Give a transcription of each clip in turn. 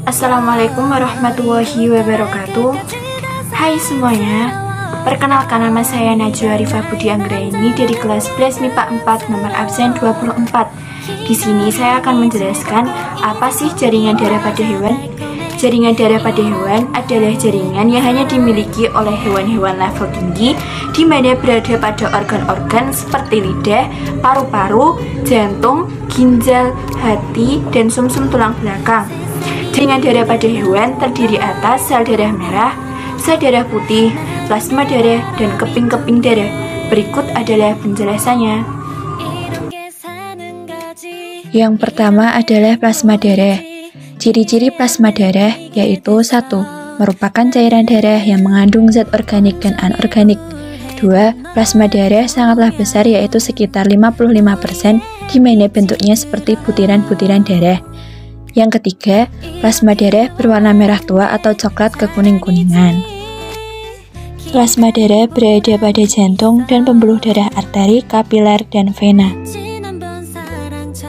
Assalamualaikum warahmatullahi wabarakatuh. Hai semuanya, perkenalkan nama saya Najwa Arifah Budi Anggraini dari kelas 11 MIPA 4 nomor absen 24. Di sini saya akan menjelaskan apa sih jaringan darah pada hewan. Jaringan darah pada hewan adalah jaringan yang hanya dimiliki oleh hewan-hewan level tinggi di mana berada pada organ-organ seperti lidah, paru-paru, jantung, ginjal, hati, dan sumsum tulang belakang. Jaringan darah pada hewan terdiri atas sel darah merah, sel darah putih, plasma darah, dan keping-keping darah. Berikut adalah penjelasannya. Yang pertama adalah plasma darah. Ciri-ciri plasma darah yaitu 1. Merupakan cairan darah yang mengandung zat organik dan anorganik. 2. Plasma darah sangatlah besar yaitu sekitar 55%, di mana bentuknya seperti butiran-butiran darah. Yang ketiga, plasma darah berwarna merah tua atau coklat kekuning-kuningan. Plasma darah berada pada jantung dan pembuluh darah arteri, kapiler, dan vena.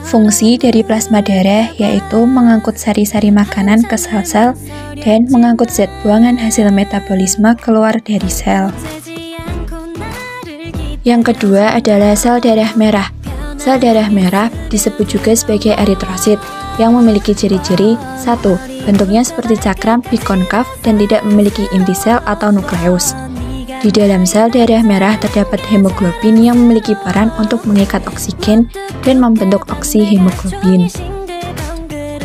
Fungsi dari plasma darah yaitu mengangkut sari-sari makanan ke sel-sel dan mengangkut zat buangan hasil metabolisme keluar dari sel. Yang kedua adalah sel darah merah. Sel darah merah disebut juga sebagai eritrosit yang memiliki ciri-ciri 1. Bentuknya seperti cakram bikonkav dan tidak memiliki inti sel atau nukleus. Di dalam sel darah merah terdapat hemoglobin yang memiliki peran untuk mengikat oksigen dan membentuk oksihemoglobin.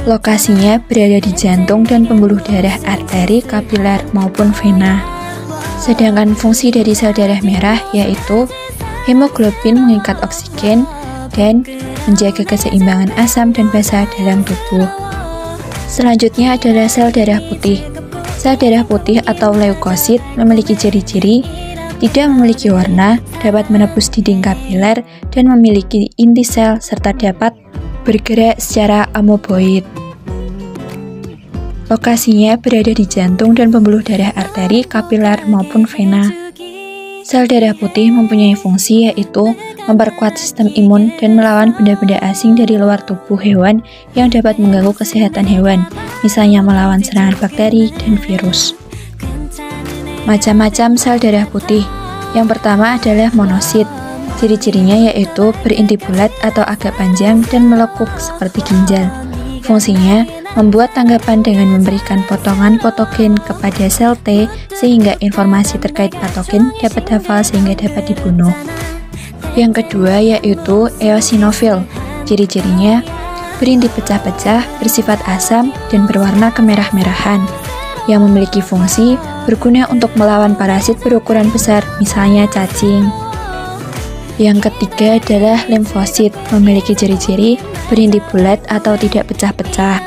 Lokasinya berada di jantung dan pembuluh darah arteri, kapiler, maupun vena. Sedangkan fungsi dari sel darah merah yaitu hemoglobin mengikat oksigen dan menjaga keseimbangan asam dan basa dalam tubuh. Selanjutnya adalah sel darah putih. Sel darah putih atau leukosit memiliki ciri-ciri tidak memiliki warna, dapat menembus dinding kapiler, dan memiliki inti sel serta dapat bergerak secara amoeboid. Lokasinya berada di jantung dan pembuluh darah arteri, kapiler, maupun vena. Sel darah putih mempunyai fungsi yaitu memperkuat sistem imun dan melawan benda-benda asing dari luar tubuh hewan yang dapat mengganggu kesehatan hewan, misalnya melawan serangan bakteri dan virus. Macam-macam sel darah putih. Yang pertama adalah monosit. Ciri-cirinya yaitu berinti bulat atau agak panjang dan melekuk seperti ginjal. Fungsinya membuat tanggapan dengan memberikan potongan patogen kepada sel T sehingga informasi terkait patogen dapat hafal sehingga dapat dibunuh. Yang kedua yaitu eosinofil. Ciri-cirinya berinti pecah-pecah, bersifat asam, dan berwarna kemerah-merahan, yang memiliki fungsi berguna untuk melawan parasit berukuran besar, misalnya cacing. Yang ketiga adalah limfosit, memiliki ciri-ciri berinti bulat atau tidak pecah-pecah.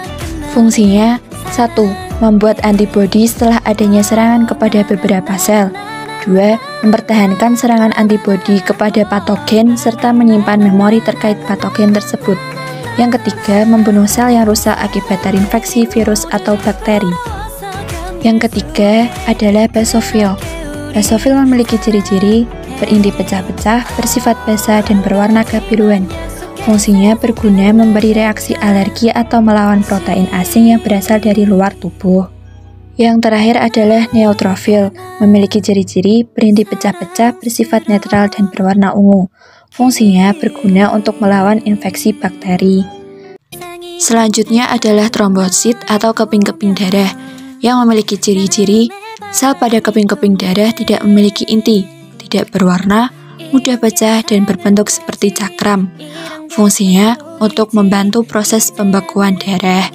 Fungsinya 1. Membuat antibodi setelah adanya serangan kepada beberapa sel. 2. Mempertahankan serangan antibodi kepada patogen serta menyimpan memori terkait patogen tersebut. Yang ketiga, membunuh sel yang rusak akibat terinfeksi virus atau bakteri. Yang ketiga adalah basofil. Basofil memiliki ciri-ciri berinti pecah-pecah, bersifat basa, dan berwarna kebiruan. Fungsinya berguna memberi reaksi alergi atau melawan protein asing yang berasal dari luar tubuh. Yang terakhir adalah neutrofil, memiliki ciri-ciri berinti pecah-pecah, bersifat netral, dan berwarna ungu. Fungsinya berguna untuk melawan infeksi bakteri. Selanjutnya adalah trombosit atau keping-keping darah, yang memiliki ciri-ciri sel pada keping-keping darah tidak memiliki inti, tidak berwarna, mudah pecah, dan berbentuk seperti cakram. Fungsinya untuk membantu proses pembekuan darah.